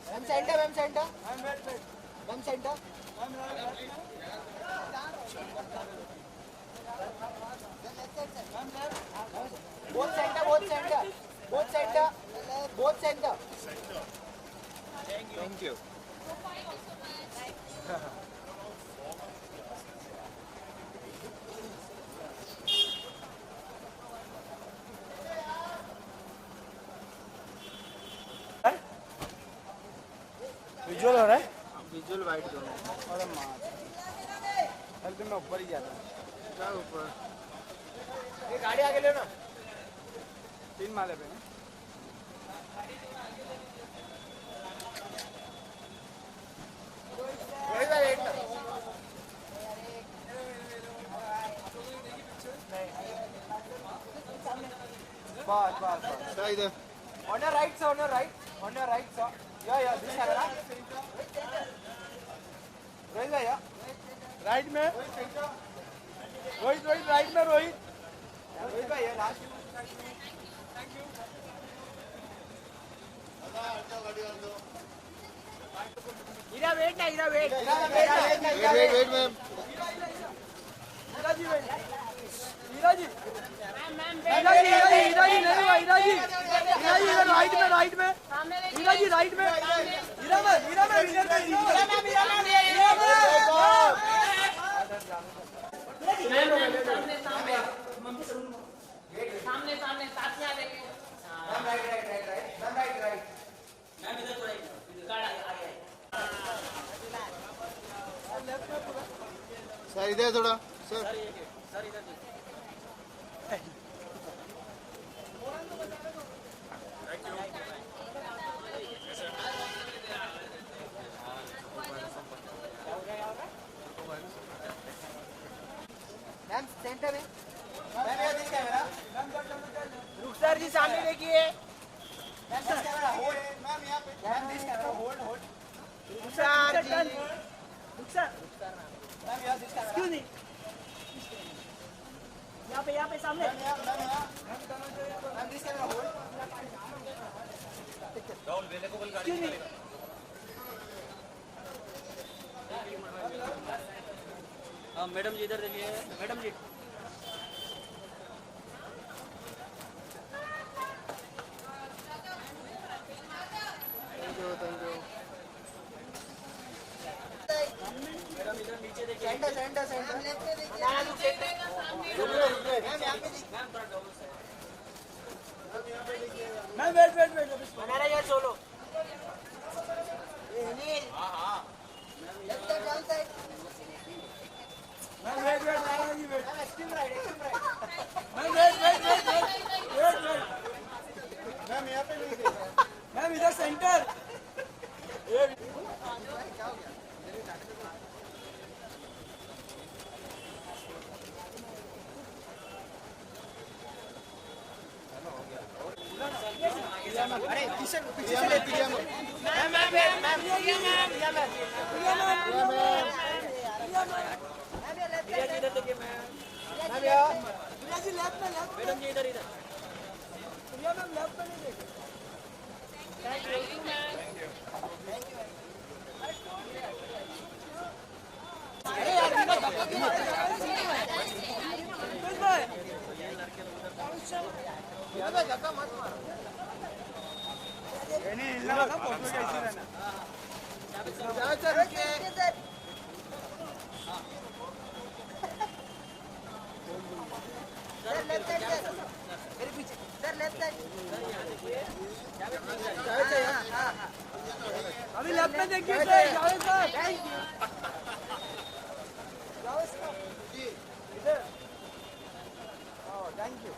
Ma'am centre, ma'am centre, ma'am centre, both center, both center, both center, both center. Thank you. Visual हो रहा है, visual white दोनों। अरे माँ तो मैं ऊपर ही जाता हूँ। क्या ऊपर? ये गाड़ी आगे ले ना। 3 माले पे ना। बस इधर on your right, sir, on your right, sir. Yeah, this camera. Rohit bhai, yeah. Right में रोहित, राइट में रोहित भाई, yeah, last. इधर वेट ना, इधर वेट मैम। राइट में सामने साथ में आ जाएंगे। मैम इधर थोड़ा गाड़ा आगे सर इधर थोड़ा सर सर इधर मैम सेंटर में मैम ये दिस कैमरा रुखसर जी सामने देखिए ma'am this camera hold ma'am यहां पे ma'am this camera hold Rukhsar ji Rukhsar ma'am यहां दिस कैमरा क्यों नहीं यहां पे सामने ma'am this camera hold Rahul वेले को बोल गाड़ी निकालेगा। हाँ मैडम जी इधर देखिए, madam ji thank you madam इधर नीचे देखिए। सेंटर मैम यहां पे मैम थोड़ा डाउन से मैं वेट बना रहा यार सोलो ये अनिल हां लेफ्ट साइड डाउन साइड मैं वेट एक्सट्रीम राइट मैम यहाँ पे नहीं मैम इधर सेंटर अरे पीछे से ले मैम इधर देखिए मैम। मैडम जी इधर मैम लेफ्ट में नहीं देखे धक्का मत मारो नहीं हिलना ना फोटो कैसी रहना मेरे पीछे सर लेफ्ट साइड अभी लेफ्ट में देखिए sir Javed sir thank you Javed sir ji इधर थैंक यू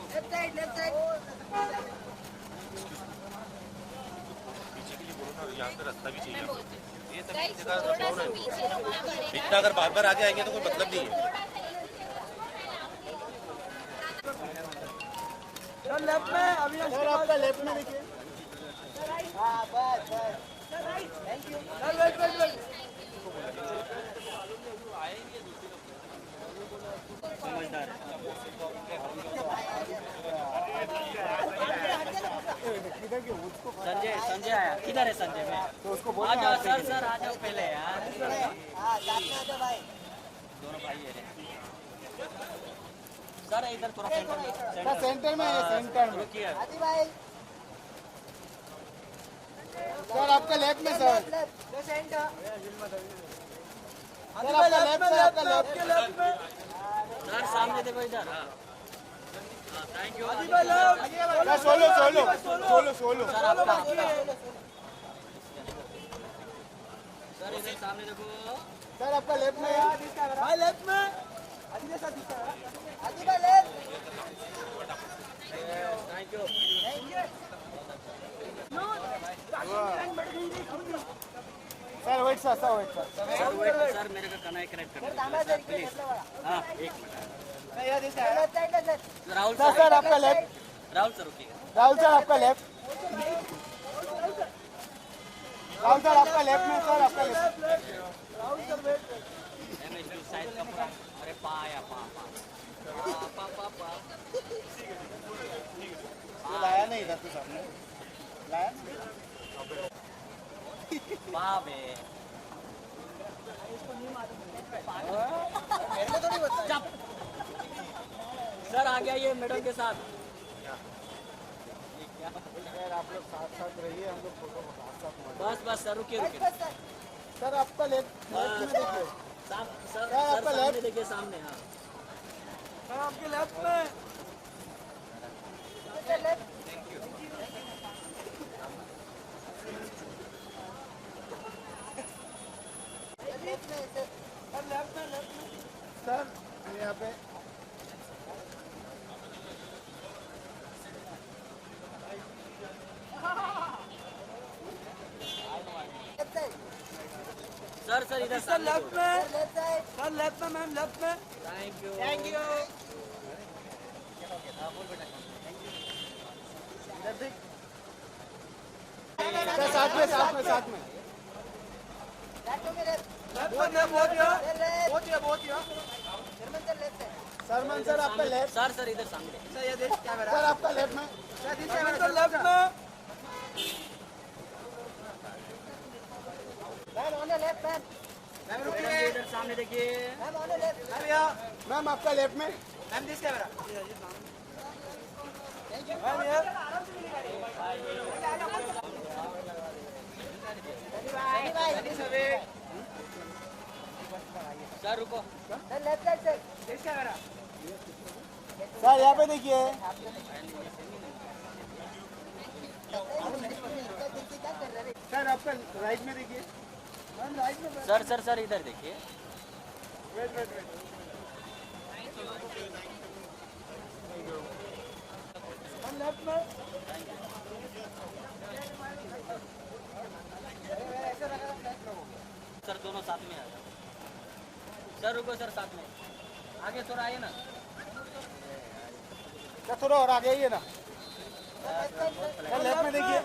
लेफ्ट साइड पीछे के लिए बोलो ना, यहाँ पे रास्ता भी चाहिए। ये सब जगह इतना अगर बार बार आगे आएंगे तो कोई मतलब नहीं है। सर लेफ्ट में अभी सर आपका लेफ्ट में देखिए हां बस थैंक यू सर वेट समझदार है। किधर के उसको संजय संजय आया, किधर है संजय में? तो उसको आ बोलना जाओ सर, सर आ जाओ पहले यार। हाँ साथ में आ जाओ भाई। दोनों भाई है रे। सर इधर थोड़ा सेंटर में, सेंटर में है, सेंटर में। रुकिए। आदि भाई सर आपका लेफ्ट में सर, दो सेंटर। सर आपका लेफ्ट में, आपका लेफ्ट के लेफ्ट में। सर सामने देखो इधर। हाँ thank you. Sir solo solo solo solo. Sir आपका सर इधर सामने देखो। सर आपका लेफ्ट में, भाई लेफ्ट में। आदि भाई left. Thank you. Sir wait sir, sir wait sir. Sir wait sir, मेरे को कनेक्ट कर दो प्लीज। हाँ एक मिनट। राहुल सर सर, आपका लेफ्ट, राहुल सर रुकिएगा। राहुल सर आपका लेफ्ट, राहुल सर आपका लेफ्ट में, सर आपका लेफ्ट। साइड का पूरा, अरे पाया पा पा पा पा पा। लाया नहीं इधर तो सामने, लाया पा बे। सर आ गया ये मैडम के साथ। सर आप लोग साथ साथ रहिए, हम लोग फोटो साथ साथ। बस बस सर रुकिए रुकिए। सर आपका लेफ्ट में देखिए, सर सर आपका सामने लेफ्ट। देखिए सामने। हाँ सर आपके लेफ्ट में। सर यहाँ पे सर सर इधर सर लेफ्ट में, लेफ्ट साइड। सर लेफ्ट में मैम, लेफ्ट में। Thank you thank you. Sir साथ में, साथ में, साथ में। सरमन सर आपका लेफ्ट, सर सर इधर सामने। सर आपका लेफ्ट में, सरमन सर लेफ्ट में। मैडम जी इधर सामने देखिए। मैम आपका लेफ्ट में। सर रुको। सर यहाँ पे देखिए, सर आपका राइट में देखिए, मैम राइट में। सर सर सर इधर देखिए। Wait wait wait, ma'am left में। सर दोनों साथ में आ जाओ। सर रुको सर साथ में, आगे थोड़ा आइए ना। सर थोड़ा और आगे आइए ना, सर लेफ्ट में देखिए।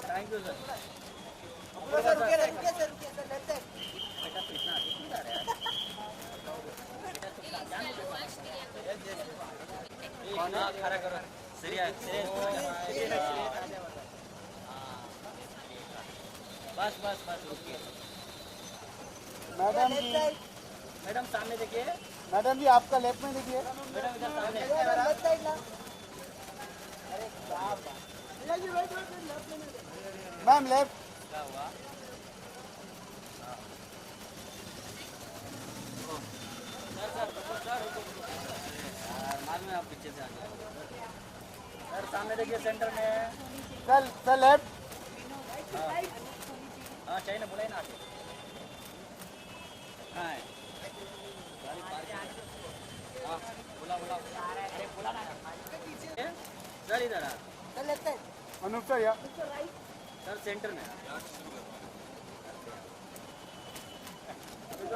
Thank you sir. बेटा तो इतना आगे क्यों जा रहा है? हाँ, खड़ा करो। सीरियस बस बस बस रुकिए। मैडम जी, मैडम सामने देखिए। मैडम जी आपका लेफ्ट में देखिए। मैडम इधर सामने। Ma'am left. क्या हुआ? सर सर रुको सर रुको। मालूम है आप पीछे से आ जाए। सर सामने देखिए सेंटर में। Sir left. हाँ चाहिए ना, बोला ना आगे। हाँ गाड़ी पार्क है। हाँ बोला बोला, अरे बोला ना सर इधर आ। अनूप सर या सर सेंटर में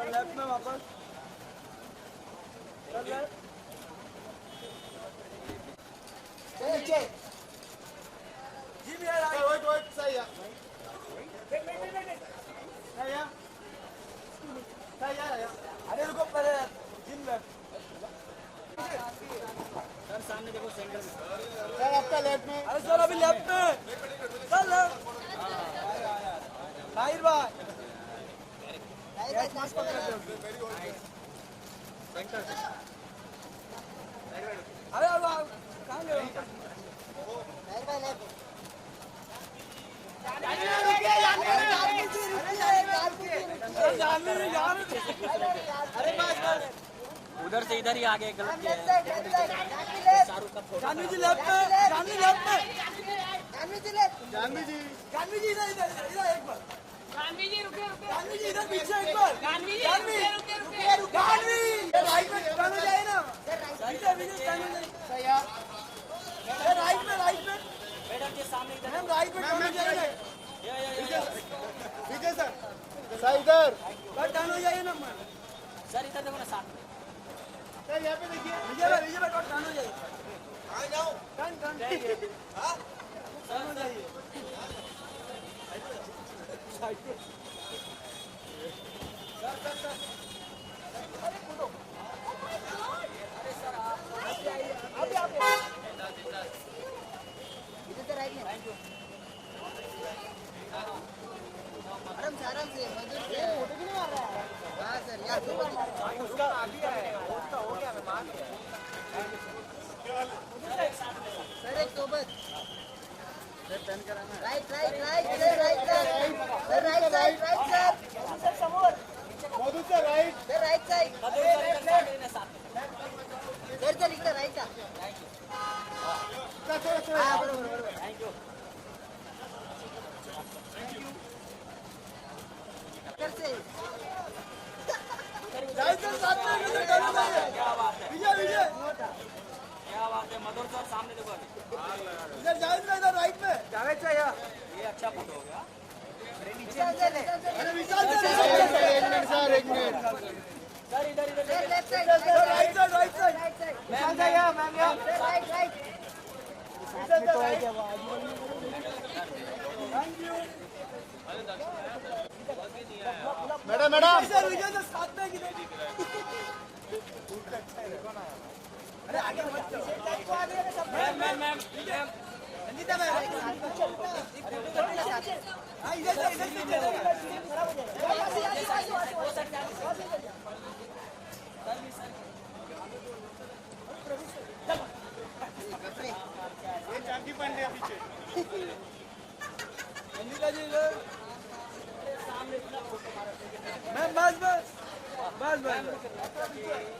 लेफ्ट में वापस। जी भैया वेट वेट, सही है, सही है, सही है। अरे रुको पहले, जिम लेफ्ट। सर सामने देखो सेंटर में। सर आपका लेफ्ट अरे अब कहाँ गए उधर से इधर ही आ गए, गलत किया है। शाहरुख का फोटो जानवी जी लेफ्ट में, जानवी लेफ्ट में, जानवी जी जानवी जी इधर इधर इधर एक बार, जानवी जी रुके रुके जानवी जी इधर पीछे एक बार, जानवी जी जानवी रुके जानवी ये राइट में टर्न हो जाए ना, पीछे पीछे टर्न हो जाए, ये राइट में मैडम के सामने इधर मैम राइट में टर्न हो जाइए, या पीछे सर इधर टर्न हो जाइए ना मैम, सर इधर देखो ना साथ में। सर यहाँ पे देखिए, विजय भाई टर्न हो जाइए, आ जाओ टर्न टर्न हो जाइए, आराम से मधुर से फोटो भी नहीं मार रहा है। हाँ सर यार उसका अभी है, उसका हो गया मैं मान गया, सर एक सोबत पेन कराना है, right right right sir right sir right side right sir sir समोर मधु से राइट, सर राइट साइड साथ में सर सर इधर राइट का हाँ बरोबर थैंक यू। सर से राइट सर साथ में इधर टर्न हो जाइए, क्या बात है, विजय क्या बात है। मधुर सर सामने देखो अभी। इधर जावेद ना इधर राइट में, जावेद चाहिए, ये अच्छा फोटो हो गया। अरे विशाल सर एक मिनट सर इधर इधर sir left side right side right side Vishal चाहिए मैम यहाँ, sir right right madam sir Vijay sir साथ में किधर, अरे आगे मत मैम संगीता मैम, हाँ इधर से ये चांदी पांडे पीछे, संगीता जी इधर, मैम बस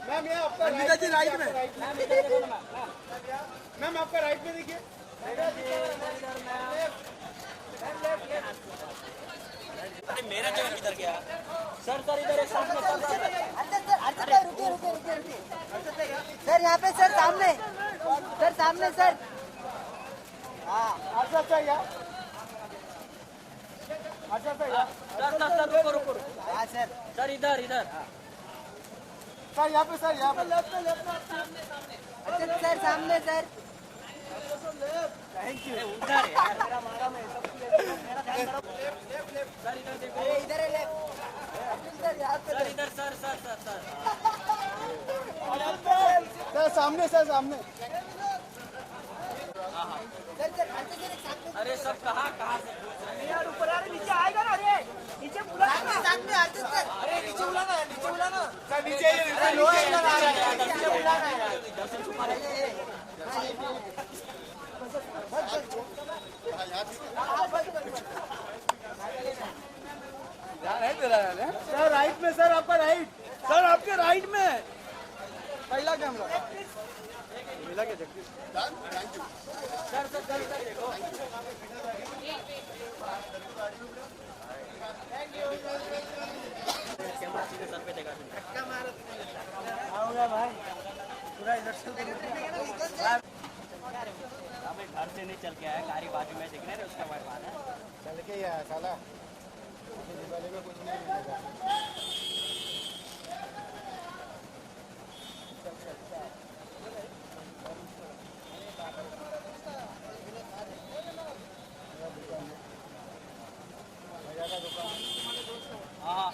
मैम ये आपका संगीता जी राइट में, मैम आपका राइट में देखिए, अरे मेरा जगह किधर गया सर इधर एक साथ में रुके सर यहाँ पे सर सामने सर हाँ अच्छा चाहिए, सर रुको हाँ सर सर इधर सर यहाँ पे लेफ्ट में अच्छा सर सामने सर थैंक यू, उधर यार अरे इधर है लेफ्ट सर यहाँ पे सर इधर सर सर सामने सर अरे सब कहाँ से यार ऊपर आ रहे, नीचे आएगा ना, अरे नीचे बुला साथ में आते सर अरे नीचे बुलाना सर, नीचे बुलाना है दर्शन छुपा रहे सर राइट में, सर आपका राइट, सर आपके राइट में पहला कैमरा मिला क्या जगदीश, थैंक यू सर देखो कैमरा सीधे सर पे देखा आऊंगा भाई पूरा इधर से हमें घर से नहीं चल के आया, गाड़ी बाजू में दिख रहे हैं, उसका वाइफ आना है। चल के ही आया साला, दिवाली में कुछ नहीं मिलेगा, हाँ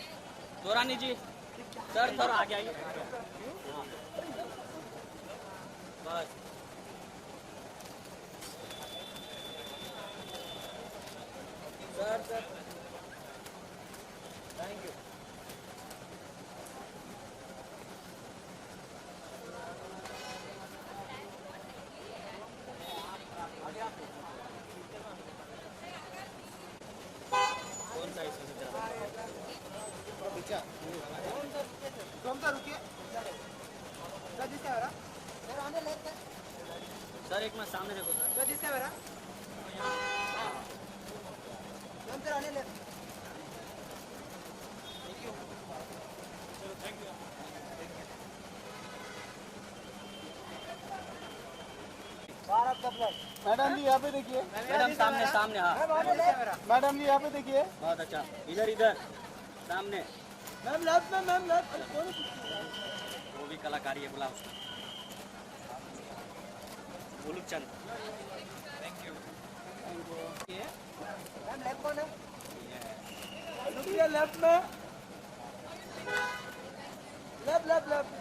दोरानी जी सर थोड़ा आगे आइए, बस sir thank you camera sir on left sir एक मिनट सामने देखो sir. Sir this camera ma'am sir on left madam ji यहाँ पे देखिए, मैडम सामने सामने, हाँ मैडम जी यहाँ पे देखिए। बहुत अच्छा। इधर इधर सामने, मैम लेफ्ट में, मैम लेफ्ट। वो भी कलाकारी है, बुला उसको। गोलूक चंद। मैम लेफ्ट कौन है देखिए लेफ्ट में, लेफ्ट लेफ्ट लेफ्ट।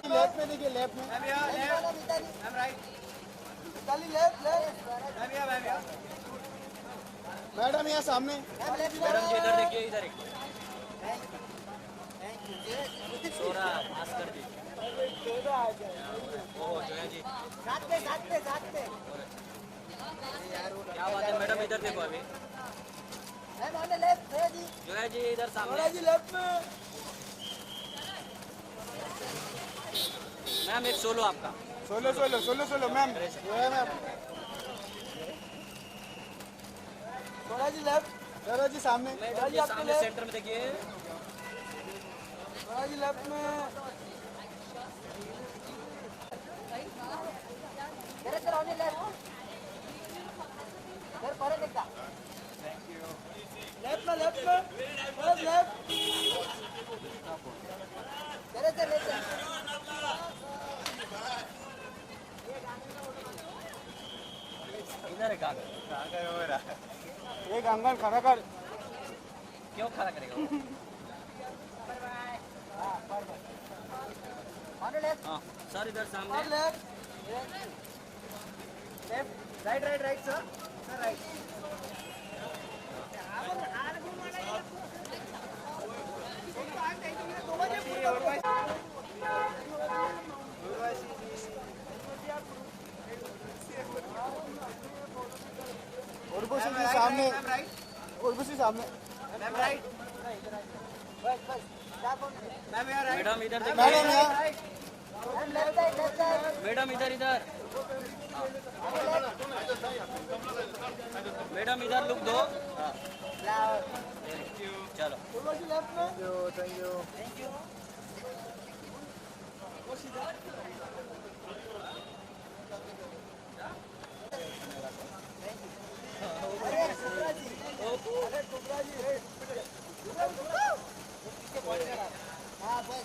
लेफ्ट में देखिए, लेफ्ट में। मैम यहाँ लेफ्ट मैम राइट खाली लेफ्ट लेफ्ट। मैम यहाँ मैडम यहाँ सामने। मैडम जी इधर देखिए, इधर एक सोरा भास्कर जी। ओह जोया जी, साथ पे क्या बात है मैडम, इधर देखो अभी। मैम ऑन लेफ्ट सर जी जोया जी इधर सोरा सामने। जी लेफ्ट में। मैम एक सोलो आपका। Solo solo solo solo ma'am, ये है मैम। सोरा जी लेफ्ट, सोरा जी सामने। मैडम जी सामने सेंटर में देखिए। सोरा जी लेफ्ट में। सर ऑन लेफ्ट सर पर देखा लेफ्ट में, लेफ्ट में, बस लेफ्ट। सर लेफ्ट इधर एक आगे। एक अंगन खड़ा कर। क्यों खड़ा करेगा वो? ऑन लेफ्ट हाँ सर इधर सामने। Left left right sir right Urvashi ji सामने, उर्वशी सामने। मैम राइट बस मैम यहाँ राइट मैडम इधर देखिए। मैडम यहाँ। मैम लेफ्ट साइड मैडम इधर इधर। मैडम इधर लुक दो। चलो उर्वशी लेफ्ट में। Thank you.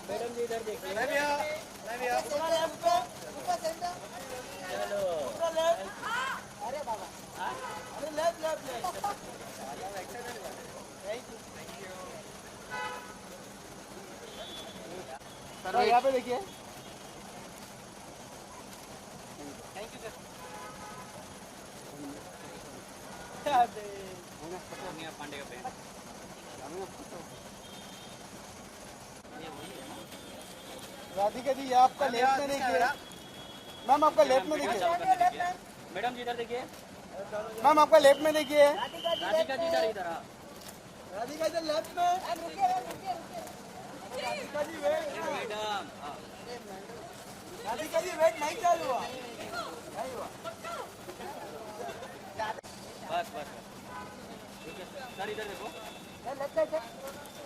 मैडम जी इधर देखिए। मैम यहाँ लेफ्ट पे, ऊपर सेंटर। चलो अरे बाबा अरे लेफ्ट लेफ्ट लेफ्ट। सर यहाँ पे देखिए। सोनिया पांडे का बहन। राधिका जी ये आपका लेफ्ट में देखिए। मैम आपका लेफ्ट में देखिए। मैडम जी इधर देखिए। मैम आपका लेफ्ट में देखिए। राधिका जी इधर इधर। हाँ राधिका जी लेफ्ट में। Radhika ji wait, madam. हाँ राधिका जी वेट नहीं चालू हुआ, नहीं हुआ। बस बस ठीक है सर इधर देखो। Left side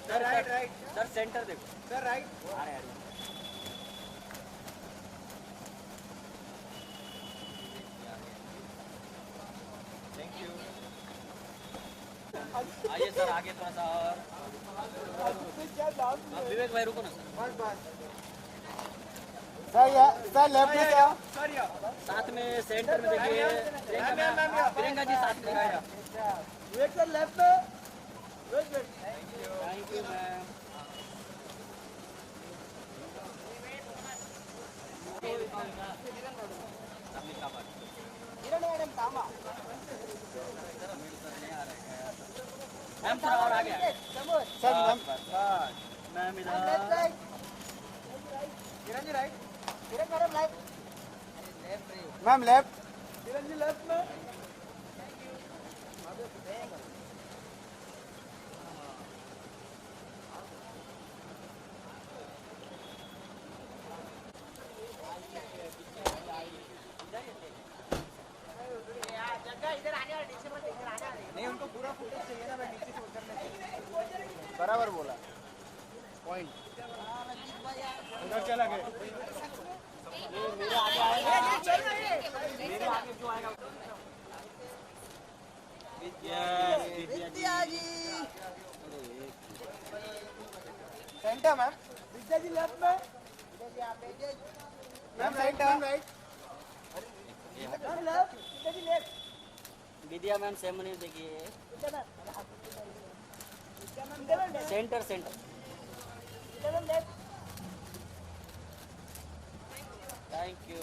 sir right sir centre देखो। सर राइट अरे अरे आइए सर आगे थोड़ा सा और। विवेक भाई रुको ना सर। सर लेफ्ट में क्या? साथ में सेंटर में देखिए। प्रियंका जी साथ में। विवेक सर लेफ्ट में। Wait wait. Thank you ma'am. Madam तामा मैम थोड़ा और आगे। सर मैम मैम लेफ्ट इधर। Side Kiran ji right Kiran madam right ma'am left, Kiran ji left में। नहीं उनको पूरा फुटेज चाहिए ना, मैं नीचे से उतरने चाहिए। बराबर बोला, पॉइंट उधर चला गए। Vidya ji centre ma'am, Vidya ji left में, ma'am right, ma'am right, ma'am left, Vidya ji left. Vidya ma'am ceremony देखिए, centre centre, thank you.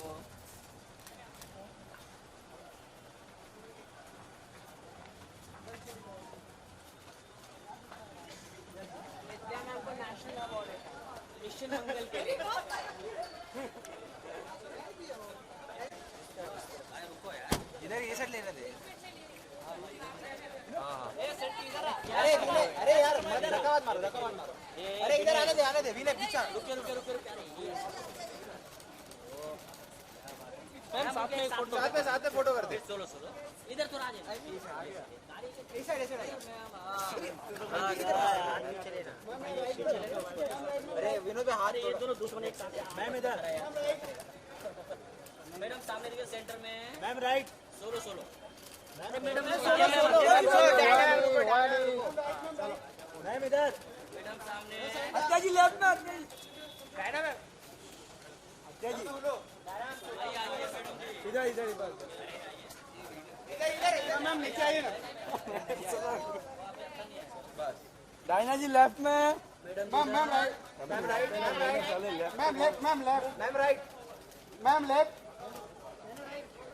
Mission Mangal के लिए इधर ये सेट लेने दे। अरे यार धक्का मत मारो, धक्का मत मारो। अरे इधर आने दे विनय पीछे। रुके मैम साथ में फोटो करते। सोलो इधर तो राजे इस साइड अरे विनोद हाथ, ये दोनों दुश्मन एक साथ हैं। मैम इधर, मैडम सामने देखिए सेंटर में, ma'am right, solo ma'am madam ma'am इधर, मैडम सामने, अत्या जी लेफ्ट में, अत्या जी इधर इधर इधर मैम नीचे आइए ना। डायना जी लेफ्ट में, ma'am right, ma'am right, ma'am left, ma'am left, ma'am right, ma'am left,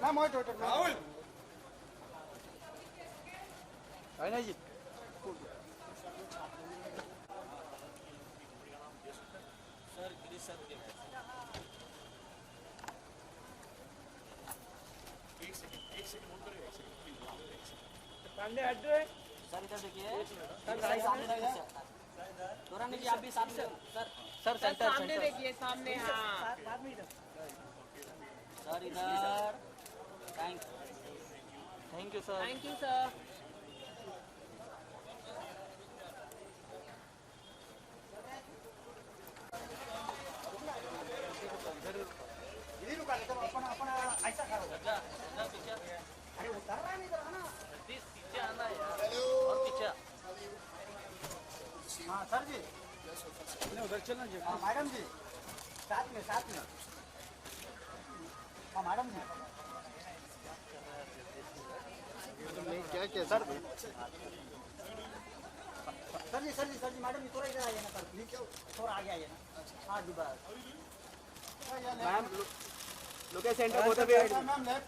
ma'am वही टोटल राहुल, डायना जी पांडे हट रहे। सर इधर देखिए, सर सामने देखिए, तोरण जी आप भी सामने, सर सामने देखिए, सामने। हाँ सर इधर, thank you sir. Thank you sir. हाँ सर जी, उधर चलना जी। हाँ मैडम जी, साथ में हाँ मैडम जी। क्या क्या सर, सर जी मैडम जी थोड़ा इधर आइए ना सर प्लीज, थोड़ा आगे आइए ना। हाँ जी बस ma'am, look at center both of you. Ma'am left,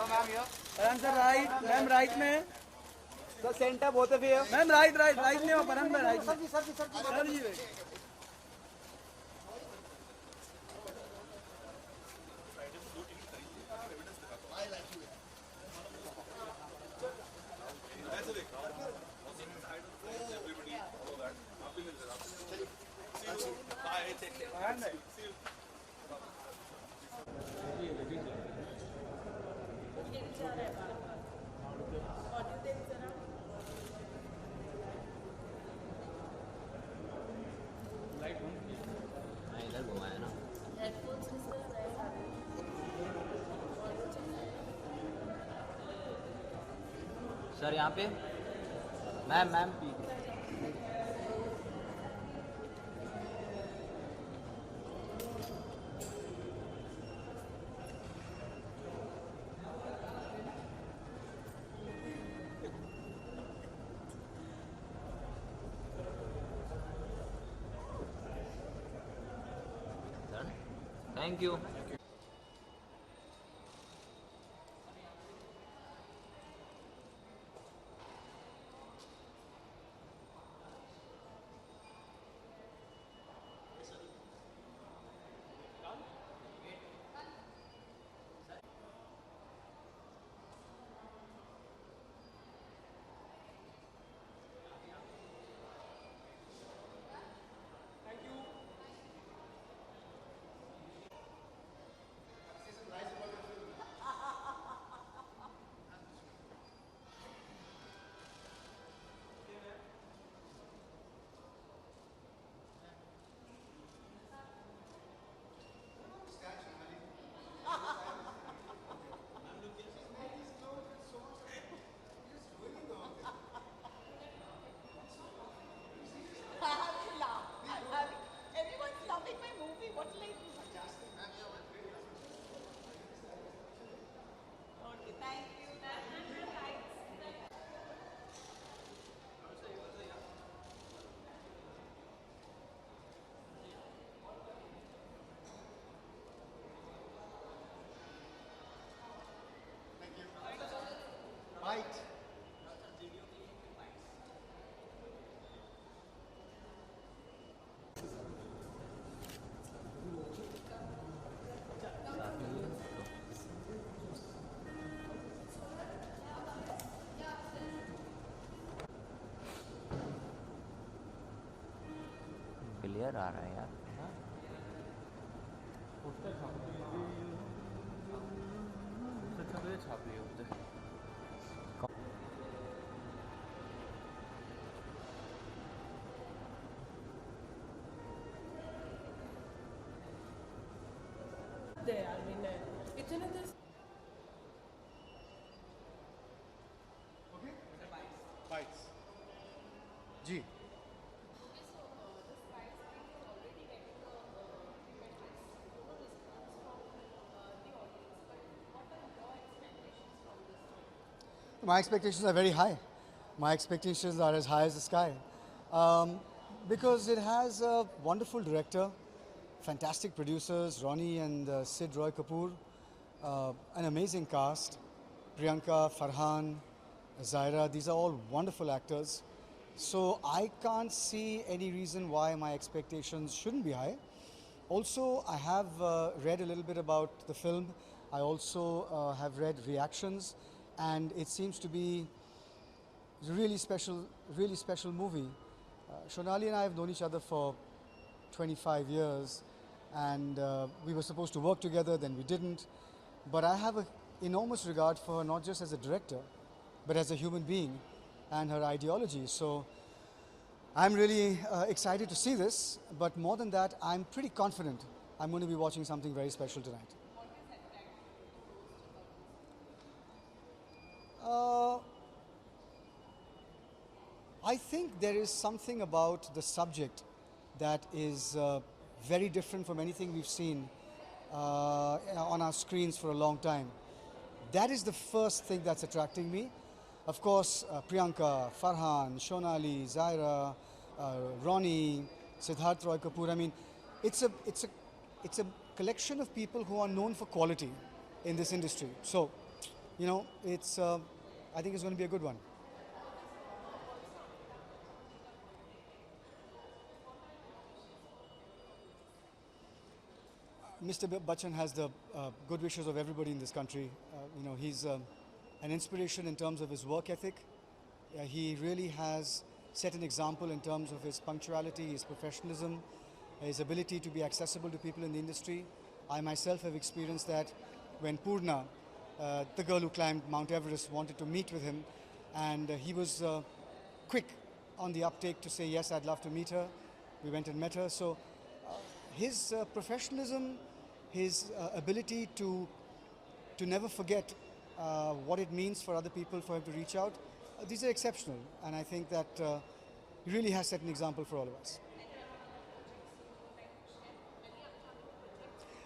ma'am here. Sir right, ma'am right में, So center both of you. Ma'am right में हो, परम में राइट। सर जी इधर घुमाया ना। सर यहाँ पे मैम थैंक यू। क्लियर आ रहा है यार हाँ? छाप लिए होते There, I mean, it's another. Bites. Ji. My expectations are very high. My expectations are as high as the sky. Because it has a wonderful director, fantastic producers, Ronnie and Sid Roy Kapoor, an amazing cast, Priyanka, Farhan, Zaira, these are all wonderful actors. So I can't see any reason why my expectations shouldn't be high. Also, I have read a little bit about the film. I also have read reactions, and it seems to be a really special movie. Shonali and I have known each other for 25 years, and we were supposed to work together, then we didn't. But I have an enormous regard for her, not just as a director, but as a human being and her ideology. So I'm really excited to see this, but more than that, I'm pretty confident I'm going to be watching something very special tonight. I think there is something about the subject that is very different from anything we've seen on our screens for a long time. That is the first thing that's attracting me. Of course, Priyanka, Farhan, Shonali, Zaira, Ronnie, Siddharth Roy Kapoor. I mean, it's a collection of people who are known for quality in this industry. So, you know, I think it's going to be a good one. Mr. Bachchan has the good wishes of everybody in this country. You know, he's an inspiration in terms of his work ethic. He really has set an example in terms of his punctuality, his professionalism, his ability to be accessible to people in the industry. I myself have experienced that when Purna, the girl who climbed Mount Everest, wanted to meet with him, and he was quick on the uptake to say, yes, I'd love to meet her. We went and met her. So his professionalism, his ability to never forget what it means for other people for him to reach out, these are exceptional, and I think that he really has set an example for all of us.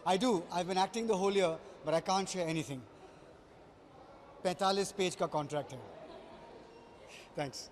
I do. I've been acting the whole year, but I can't share anything. 45 page ka contract hai. Thanks.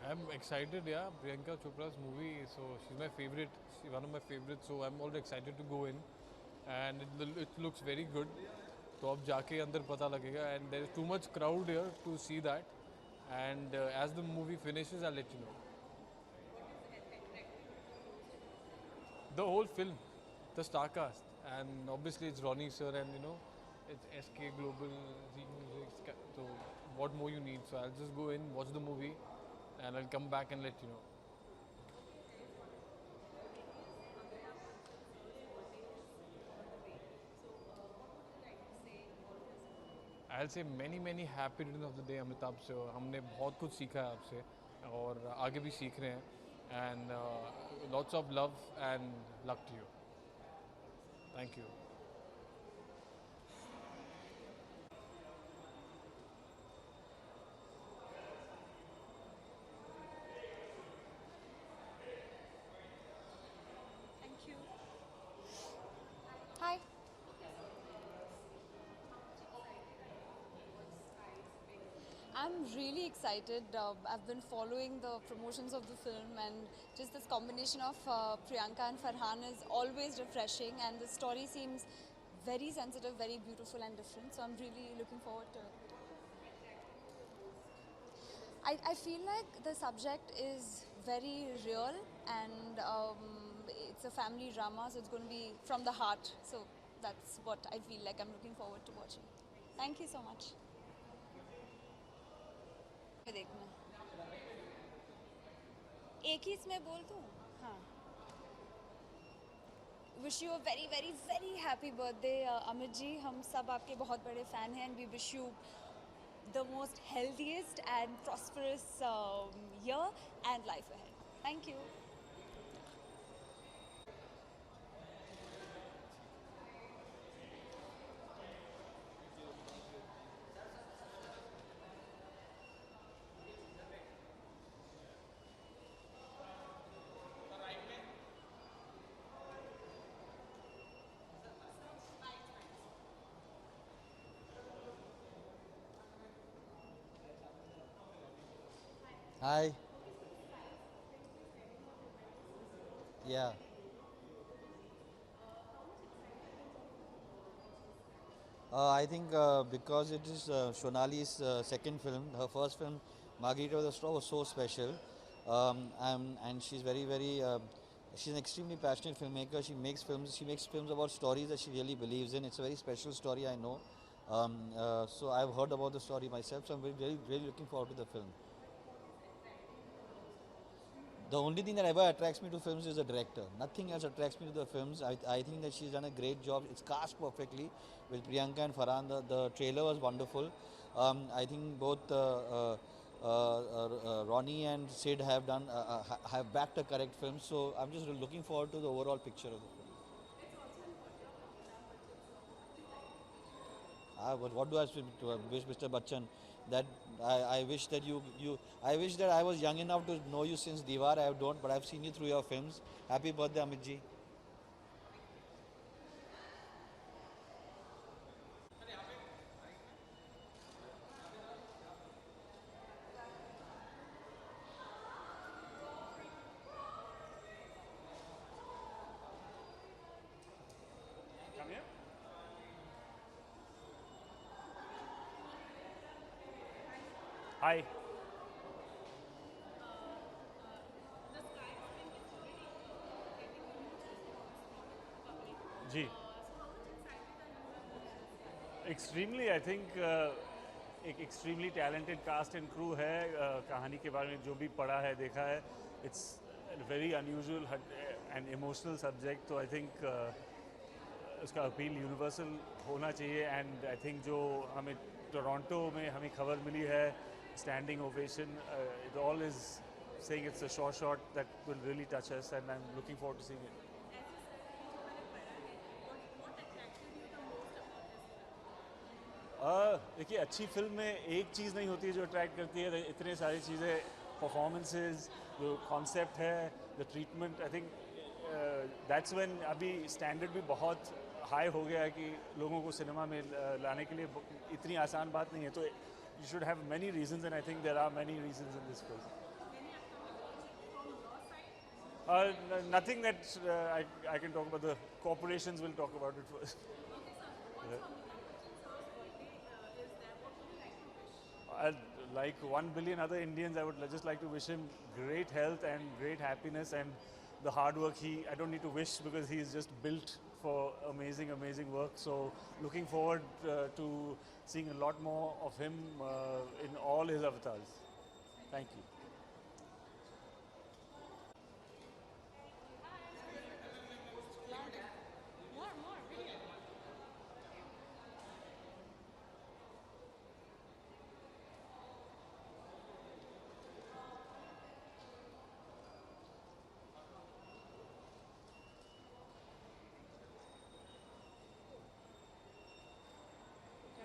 I'm excited, yeah. Priyanka Chopra's movie, so she's my favorite, one of my favorites. So I'm all excited to go in, and it looks very good. तो अब जाके अंदर पता लगेगा, and there is too much crowd here to see that. And as the movie finishes, I'll let you know. The whole film, the star cast, and obviously it's Ronnie sir, and it's SK Global, Z Music. So what more you need? So I'll just go in, watch the movie, and I'll come back and let you know. I'll say many happy returns of the day Amitabh से हमने बहुत कुछ सीखा है आपसे और आगे भी सीख रहे हैं and lots of love and luck to you. Thank you. Thank you. Hi. I'm really excited. I've been following the promotions of the film, and just this combination of Priyanka and Farhan is always refreshing, and the story seems very sensitive, very beautiful and different. So I'm really looking forward to it. I feel like the subject is very real, and it's a family drama, so it's going to be from the heart. So that's what I feel like I'm looking forward to watching. Thank you so much. देखना एक ही इसमें बोल दूँ हाँ wish you a very very very happy birthday Amit ji हम सब आपके बहुत बड़े फ़ैन हैं and we wish you the most healthiest and prosperous year and life ahead thank you Hi. Yeah. I think because it is Shonali's second film, her first film, Margarita with a Straw, was so special. And she's she's an extremely passionate filmmaker. She makes films about stories that she really believes in. It's a very special story, I know. So I've heard about the story myself, so I'm really looking forward to the film. The only thing that ever attracts me to films is the director. Nothing else attracts me to the films. I think that she's done a great job. It's cast perfectly with Priyanka and Farhan. The trailer was wonderful. I think both Ronnie and Sid have backed a correct film. So I'm just looking forward to the overall picture of the film. But what do I wish, Mr. Bachchan? That I wish that I wish that I was young enough to know you since Diwar. I don't, but I've seen you through your films. Happy birthday, Amit ji. Hi. Ji extremely I think एक extremely talented cast and crew है कहानी के बारे में जो भी पढ़ा है देखा है it's very unusual and emotional subject तो आई थिंक उसका अपील यूनिवर्सल होना चाहिए एंड आई थिंक जो हमें टोरंटो में हमें खबर मिली है standing ovation. It all is saying it's a short that will really touch us, and I'm looking forward to seeing it. देखिए अच्छी फिल्म में एक चीज़ नहीं होती है जो अट्रैक्ट करती है इतने सारी चीज़ें परफॉर्मेंसेस जो कॉन्सेप्ट है the treatment I think that's when अभी स्टैंडर्ड भी बहुत हाई हो गया है कि लोगों को सिनेमा में लाने के लिए इतनी आसान बात नहीं है तो you should have many reasons and I think there are many reasons in this film. Nothing that I can talk about. The corporations will talk about it first. Like 1 billion other Indians, I would just like to wish him great health and great happiness and the hard work. I don't need to wish because he's just built for amazing, amazing work. So looking forward to seeing a lot more of him in all his avatars. Thank you.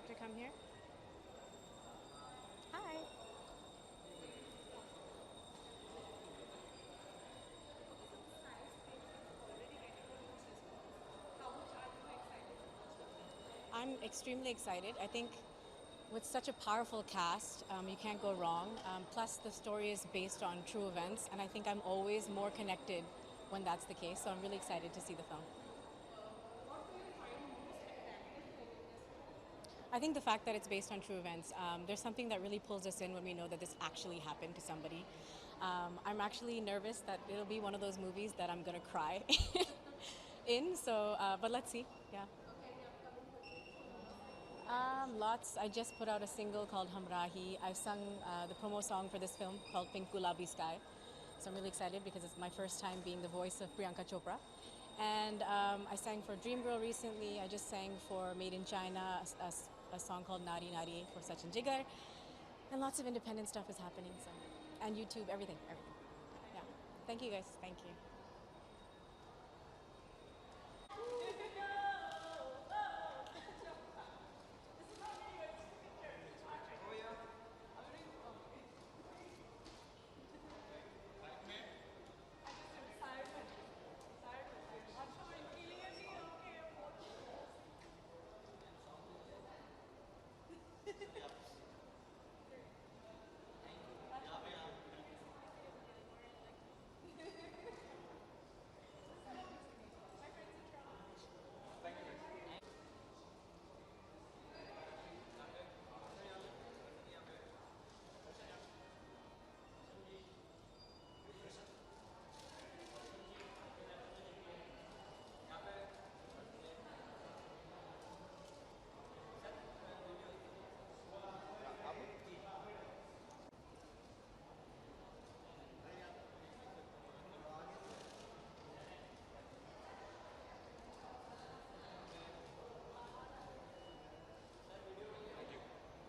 To come here? Hi. I'm extremely excited. I think with such a powerful cast, you can't go wrong. Plus, the story is based on true events, and I think I'm always more connected when that's the case. So I'm really excited to see the film. I think the fact that it's based on true events, there's something that really pulls us in when we know that this actually happened to somebody. I'm actually nervous that it'll be one of those movies that I'm gonna cry in, so, but let's see, yeah. Lots. I just put out a single called Hamrahi. I've sung the promo song for this film called Pink Gulabi Sky. So I'm really excited because it's my first time being the voice of Priyanka Chopra. And I sang for Dreamgirl recently. I just sang for Made in China, a song called Nari Nari for Sachin Jigar. And lots of independent stuff is happening. So, and YouTube, everything. Yeah. Thank you guys. Thank you.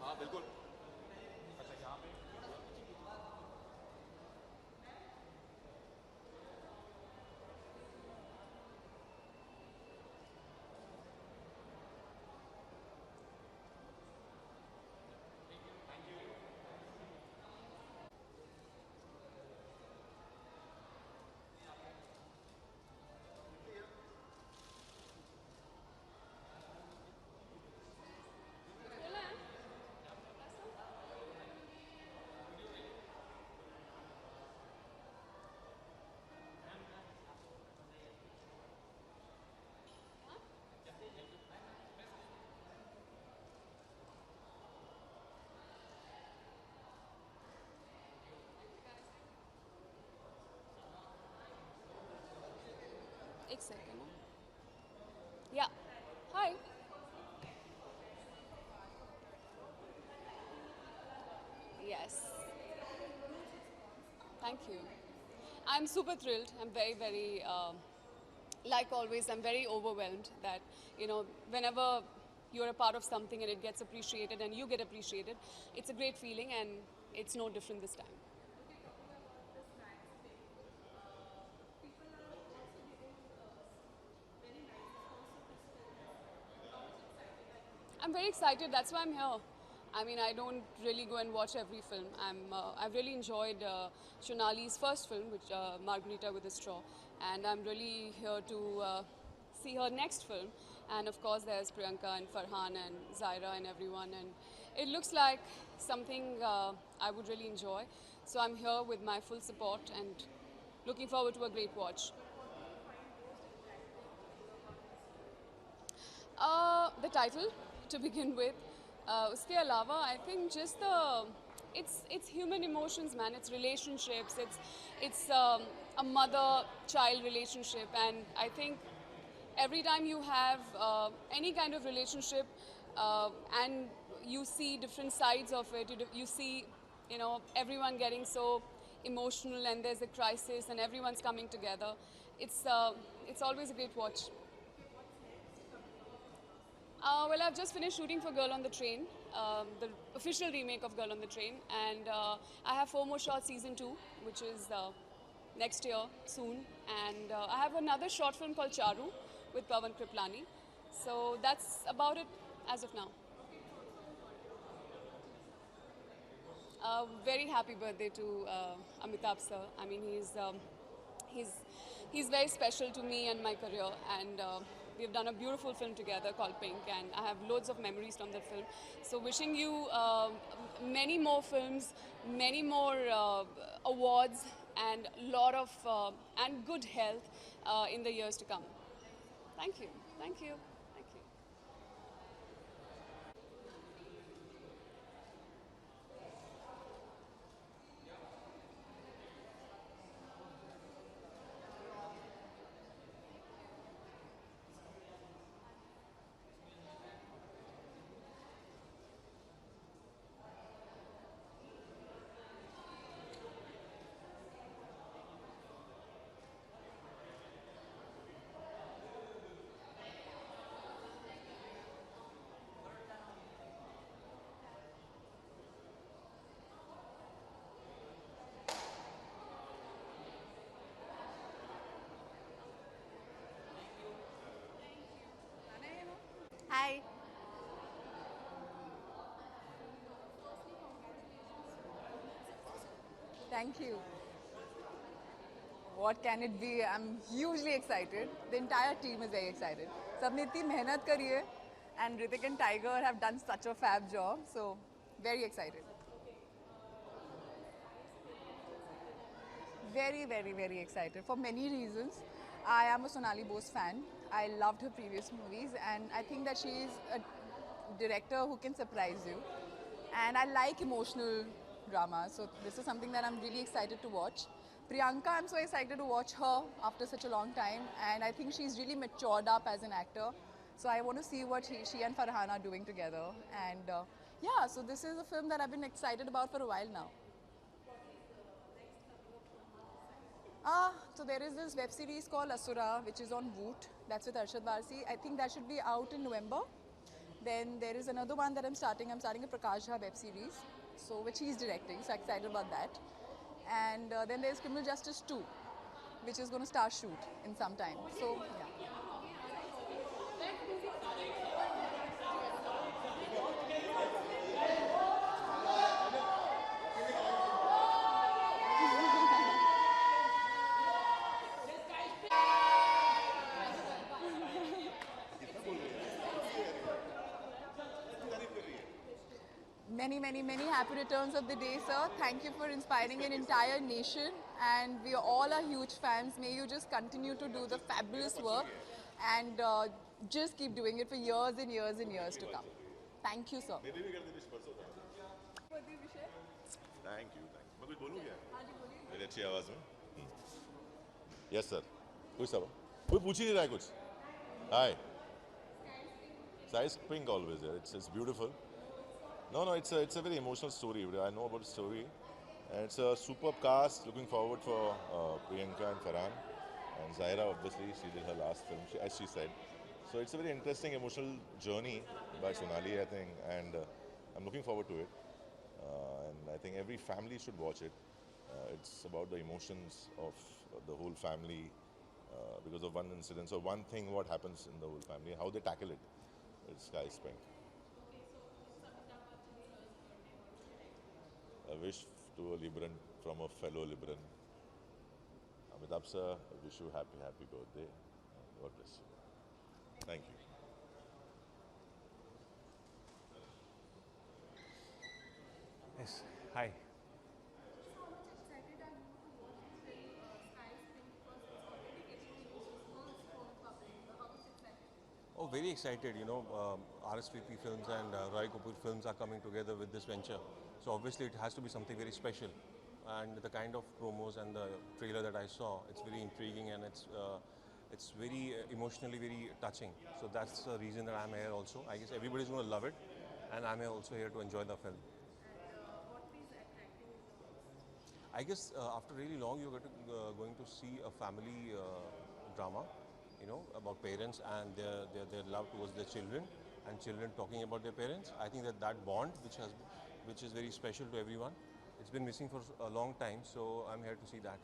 हाँ बिल्कुल एक second. Yeah. Hi. Yes. Thank you. I'm super thrilled. I'm very, very, like always, I'm very overwhelmed that, you know, whenever you're a part of something and it gets appreciated and you get appreciated, it's a great feeling, and it's no different this time. I'm very excited. That's why I'm here. I mean, I don't really go and watch every film. I've really enjoyed Shonali's first film, which Margarita with a Straw, and I'm really here to see her next film. And of course, there's Priyanka and Farhan and Zaira and everyone, and it looks like something I would really enjoy. So I'm here with my full support and looking forward to a great watch. The title, to begin with. Uske alawa, I think just it's human emotions, man. It's relationships. It's a a mother-child relationship, and I think every time you have any kind of relationship and you see different sides of it, you see, everyone getting so emotional and there's a crisis and everyone's coming together. It's always a great watch. Well, I've just finished shooting for Girl on the Train, the official remake of Girl on the Train, and I have 4 more shots, season 2, which is next year, soon, and I have another short film called Charu with Pawan Kriplani. So that's about it as of now. Very happy birthday to Amitabh sir. I mean, he's very special to me and my career, and we've done a beautiful film together called Pink, and I have loads of memories from that film. So wishing you many more films, many more awards, and lot of and good health in the years to come. Thank you. Thank you. Thank you. Hi. Thank you. What can it be? I'm hugely excited. The entire team is very excited. सबने इतनी मेहनत करी है, and Hrithik and Tiger have done such a fab job. So very excited. Very, very, very excited for many reasons. I am a Sonali Bose fan. I loved her previous movies, and I think that she is a director who can surprise you. And I like emotional drama, so this is something that I'm really excited to watch. Priyanka, I'm so excited to watch her after such a long time, and I think she's really matured up as an actor. So I want to see what she and Farhan are doing together. And yeah, so this is a film that I've been excited about for a while now. So there is this web series called Asura, which is on Voot. That's with Arshad Varsi. I think that should be out in November. Then there is another one that I'm starting. I'm starting a Prakash Jha web series, so which he's directing. So excited about that. And then there's Criminal Justice 2, which is going to start shoot in some time. So yeah. Many, many, many happy returns of the day, sir. Thank you for inspiring an entire nation, and we all are huge fans. May you just continue to do the fabulous work and just keep doing it for years and years and years to come. Thank you, sir. Thank you मैं कुछ बोलूँ क्या मेरी अच्छी आवाज़ में yes sir कोई सब कोई पूछ ही नहीं रहा है कुछ hi size pink always it's beautiful No, it's a very emotional story. I know about the story. And it's a superb cast. Looking forward for Priyanka and Farhan. And Zaira, obviously, she did her last film, as she said. So it's a very interesting, emotional journey by Sonali, I think. And I'm looking forward to it. And I think every family should watch it. It's about the emotions of the whole family because of one incident. So one thing, what happens in the whole family, how they tackle it. It's Sky is Pink. A wish to a Libran from a fellow Libran. Amitabh sir, I wish you happy birthday. God bless you. Thank you. Yes. Hi. Oh, very excited. You know, RSVP Films and Roy Kapoor Films are coming together with this venture. So obviously it has to be something very special. and the kind of promos and the trailer that I saw, it's very intriguing and it's very emotionally very touching. So that's the reason that I'm here also. I guess everybody's going to love it, and I'm also here to enjoy the film. I guess after really long, you're going to see a family drama, you know, about parents and their love towards their children, and children talking about their parents. I think that bond, which is very special to everyone, it's been missing for a long time. So I'm here to see that.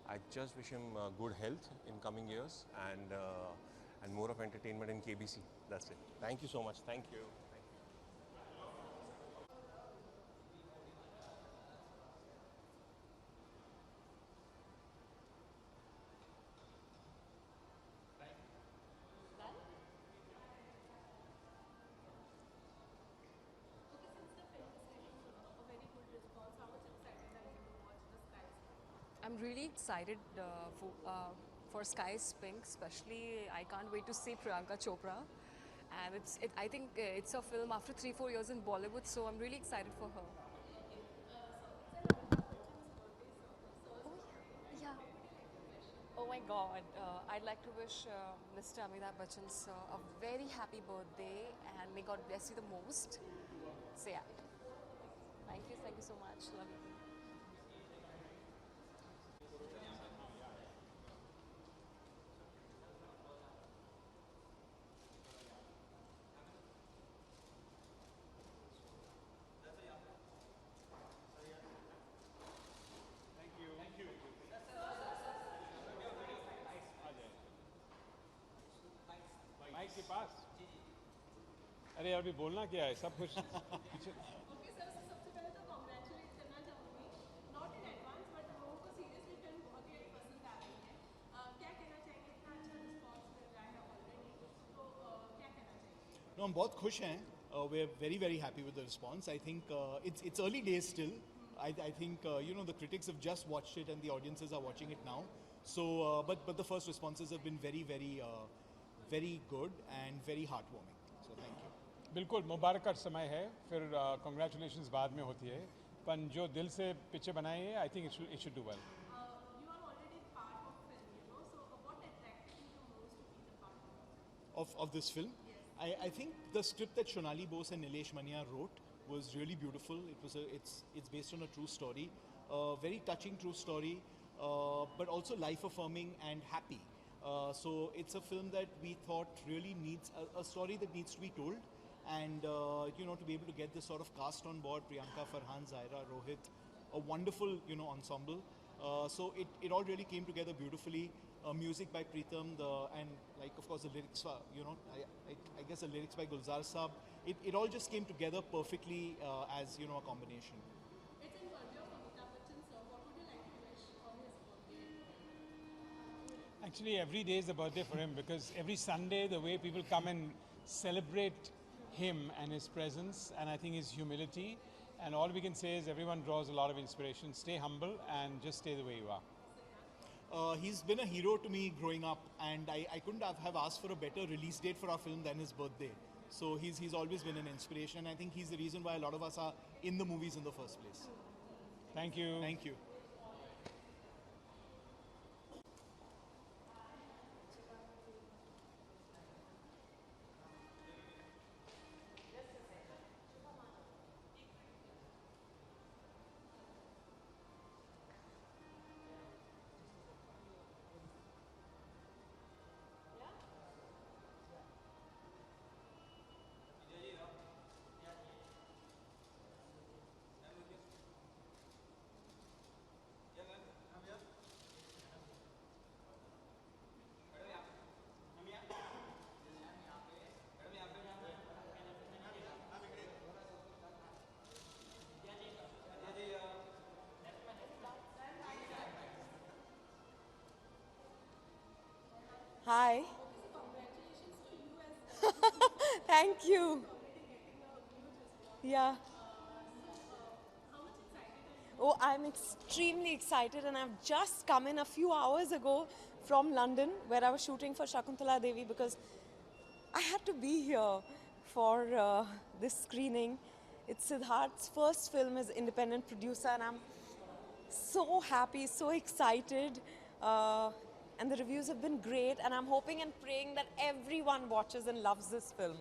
I just wish him good health in coming years and more of entertainment in KBC. That's it. Thank you so much. Thank you. I'm really excited for Sky's Pink, especially. I can't wait to see Priyanka Chopra. And I think it's a film after 3-4 years in Bollywood, so I'm really excited for her. Yeah. Oh my God. I'd like to wish Mr. Amitabh Bachchan sir a very happy birthday, and may God bless you the most. So yeah. Thank you so much. Love you. Mic के पास अरे अभी बोलना क्या है सब कुछ पीछे No, हम बहुत खुश हैं. We're very happy with the response. I think it's early days still. I think you know, the critics have just watched it and the audiences are watching it now. So but the first responses have been very good and very heartwarming. So thank you. बिल्कुल मुबारक का समय है फिर congratulations बाद में होती है पर जो दिल से पिक्चर बनाई है I think it should do well. Of this film. I think the script that Shonali Bose and Nilesh Mania wrote was really beautiful. It's based on a true story, very touching true story, but also life affirming and happy. So it's a film that we thought really needs a story that needs to be told, and you know, to be able to get this sort of cast on board, Priyanka, Farhan, Zaira, Rohit, a wonderful, you know, ensemble. So it all really came together beautifully. Music by Pritam, and like of course the lyrics, you know, I guess the lyrics by Gulzar Saab. It all just came together perfectly as, you know, a combination. It's in birthday of Amitabh Bachchan sir. What would you like to wish on his birthday? Actually, every day is a birthday for him because every Sunday the way people come and celebrate him and his presence, and I think his humility, and all we can say is everyone draws a lot of inspiration. Stay humble and just stay the way you are. He's been a hero to me growing up, and I couldn't have asked for a better release date for our film than his birthday. So he's always been an inspiration, and I think he's the reason why a lot of us are in the movies in the first place. Thank you. Thank you. Hi. Thank you. Yeah. Oh, I'm extremely excited, and I've just come in a few hours ago from London, where I was shooting for Shakuntala Devi, because I had to be here for this screening. It's Siddharth's first film as independent producer, and I'm so happy, so excited. And the reviews have been great, and I'm hoping and praying that everyone watches and loves this film.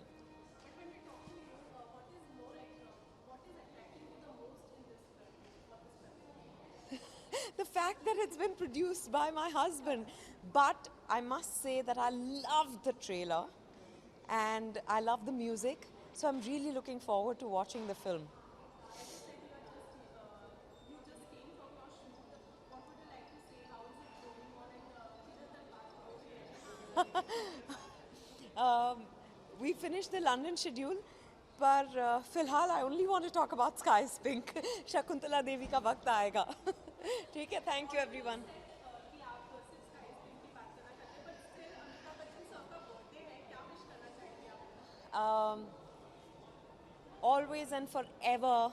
The fact that it's been produced by my husband. But I must say that I love the trailer and I love the music. So I'm really looking forward to watching the film. We finished the London schedule, but फिलहाल I only want to talk about Sky is Pink. Shakuntala Devi का वक्त आएगा. ठीक है, thank you everyone. Always and forever,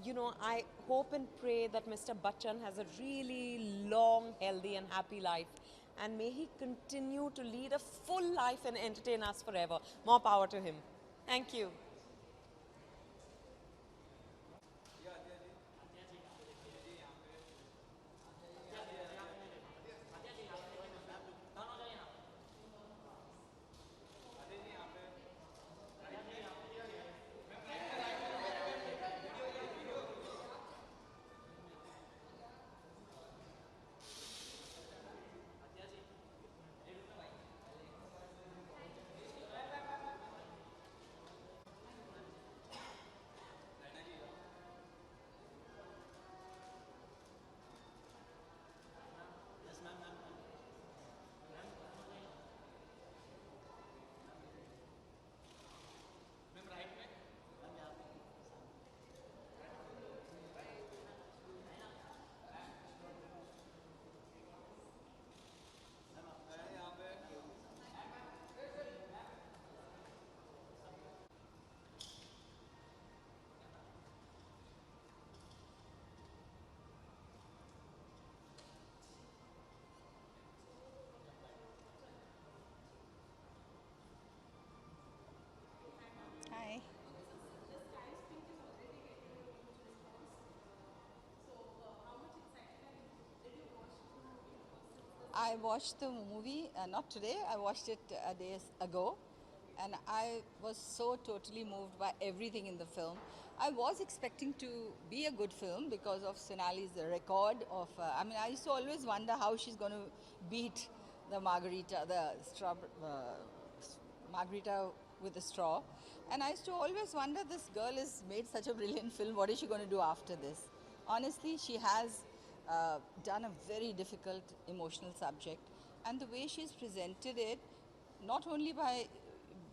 you know, I hope and pray that Mr. Bachchan has a really long, healthy and happy life. And may he continue to lead a full life and entertain us forever. More power to him. Thank you. Hi. I watched the movie, not today, I watched it days ago, and I was so totally moved by everything in the film. I was expecting to be a good film because of Sonali's record of, I mean, I used to always wonder how she's going to beat the margarita, margarita with a straw. And I used to always wonder, this girl has made such a brilliant film, what is she going to do after this? Honestly, she has done a very difficult emotional subject, and the way she's presented it, not only by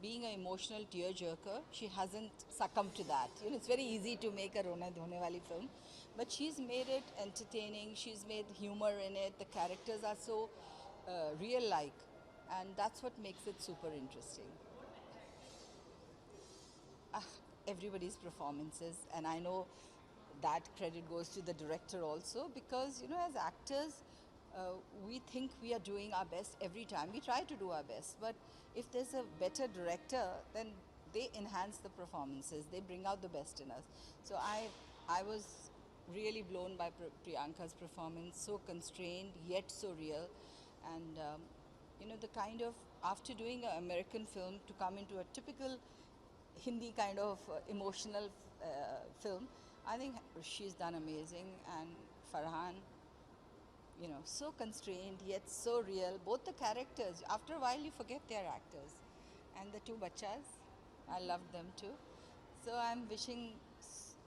being an emotional tearjerker, she hasn't succumbed to that. You know, it's very easy to make a Rona Dhone wali film, but she's made it entertaining, she's made humor in it, the characters are so real-like, and that's what makes it super interesting. Everybody's performances, and I know that credit goes to the director also, because, you know, as actors, we think we are doing our best every time. We try to do our best, but if there's a better director, then they enhance the performances. They bring out the best in us. So I was really blown by Priyanka's performance, so constrained yet so real. And you know, the kind of, after doing an American film, to come into a typical Hindi kind of emotional film, I think she's done amazing. And Farhan, you know, so constrained yet so real. Both the characters, after a while you forget they're actors. And the two bachas, I loved them too. So I'm wishing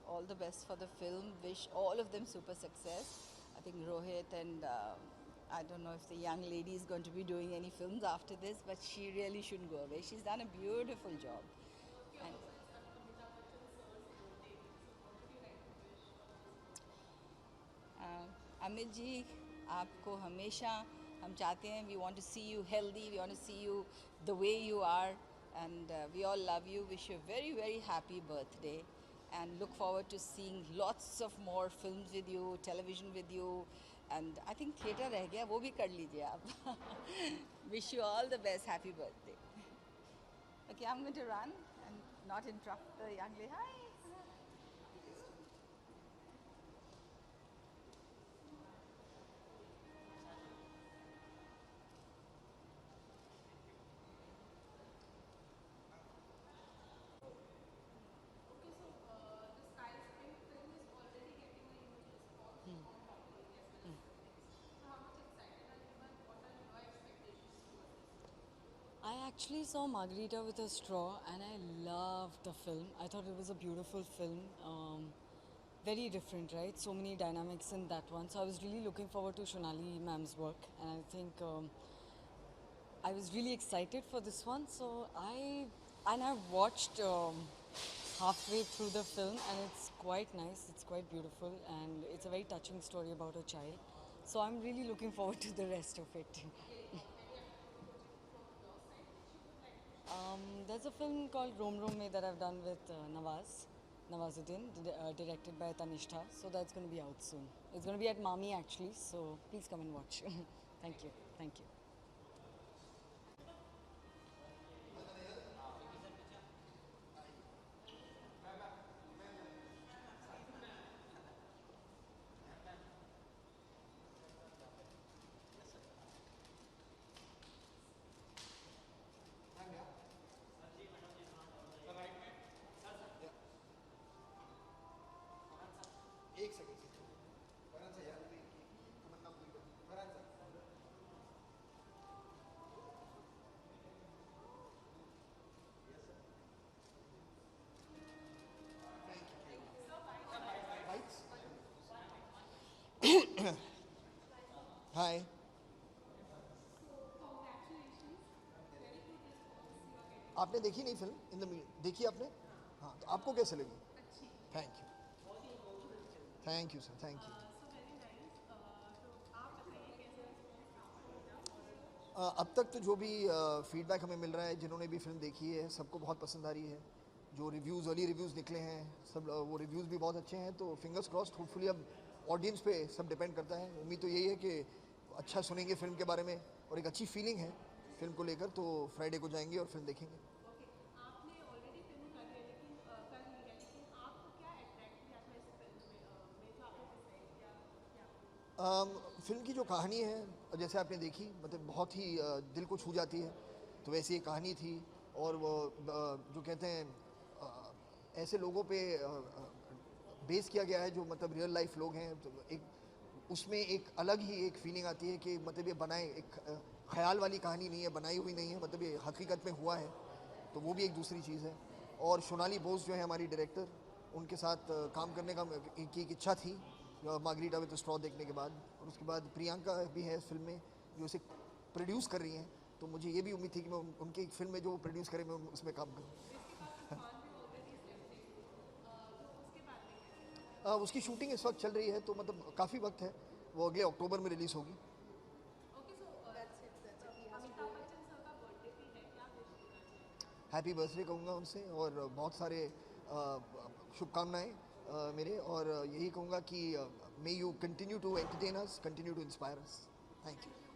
all the best for the film, wish all of them super success. I think Rohit and I don't know if the young lady is going to be doing any films after this, but she really shouldn't go away. She's done a beautiful job. And Amit ji, आपको हमेशा हम चाहते हैं, we want to see you healthy, we want to see you the way you are, and we all love you, wish you a very, very happy birthday, and look forward to seeing lots of more films with you, television with you, and I think theatre रह गया, वो भी कर लीजिए आप. Wish you all the best, happy birthday. Okay, I'm going to run, and not interrupt the young lady. Hi. I actually saw Margarita with a Straw and I loved the film. I thought it was a beautiful film. Very different, right? So many dynamics in that one. So I was really looking forward to Shonali ma'am's work, and I think I was really excited for this one. So I watched halfway through the film, and it's quite nice. It's quite beautiful, and it's a very touching story about a child. So I'm really looking forward to the rest of it. There's a film called Rom Rom Me that I've done with Nawazuddin, directed by Tanishtha. So that's going to be out soon. It's going to be at Mami actually, so please come and watch. Thank you. Thank you. एक second बराचा यार तमन्ना पूरी कर बराचा हाय आपने देखी नहीं film in the देखी आपने हाँ तो आपको कैसे लगी thank you sir thank you अब तक तो जो भी फीडबैक हमें मिल रहा है जिन्होंने भी फिल्म देखी है सबको बहुत पसंद आ रही है जो रिव्यूज़ अर्ली रिव्यूज़ निकले हैं सब वो रिव्यूज़ भी बहुत अच्छे हैं तो फिंगर्स क्रॉस्ड होपफुली अब ऑडियंस पे सब डिपेंड करता है उम्मीद तो यही है कि अच्छा सुनेंगे फिल्म के बारे में और एक अच्छी फीलिंग है फिल्म को लेकर तो फ्राइडे को जाएंगे और फिल्म देखेंगे फिल्म की जो कहानी है जैसे आपने देखी मतलब बहुत ही दिल को छू जाती है तो वैसी एक कहानी थी और वो जो कहते हैं ऐसे लोगों पे बेस किया गया है जो मतलब रियल लाइफ लोग हैं तो एक उसमें एक अलग ही एक फीलिंग आती है कि मतलब ये बनाए एक ख्याल वाली कहानी नहीं है बनाई हुई नहीं है मतलब ये हकीकत में हुआ है तो वो भी एक दूसरी चीज़ है और सोनाली बोस जो है हमारी डायरेक्टर उनके साथ काम करने का की एक इच्छा थी मार्गरीटा विद स्ट्रॉ देखने के बाद और उसके बाद प्रियंका भी है इस फिल्म में जो उसे प्रोड्यूस कर रही हैं तो मुझे ये भी उम्मीद थी कि मैं उनकी फिल्म में जो प्रोड्यूस करें मैं उसमें काम करूँ उसकी शूटिंग इस वक्त चल रही है तो मतलब काफ़ी वक्त है वो अगले अक्टूबर में रिलीज़ होगी हैप्पी बर्थडे कहूँगा उनसे और बहुत सारे शुभकामनाएं मेरे और यही कहूँगा कि may you continue to entertain us continue to inspire us thank you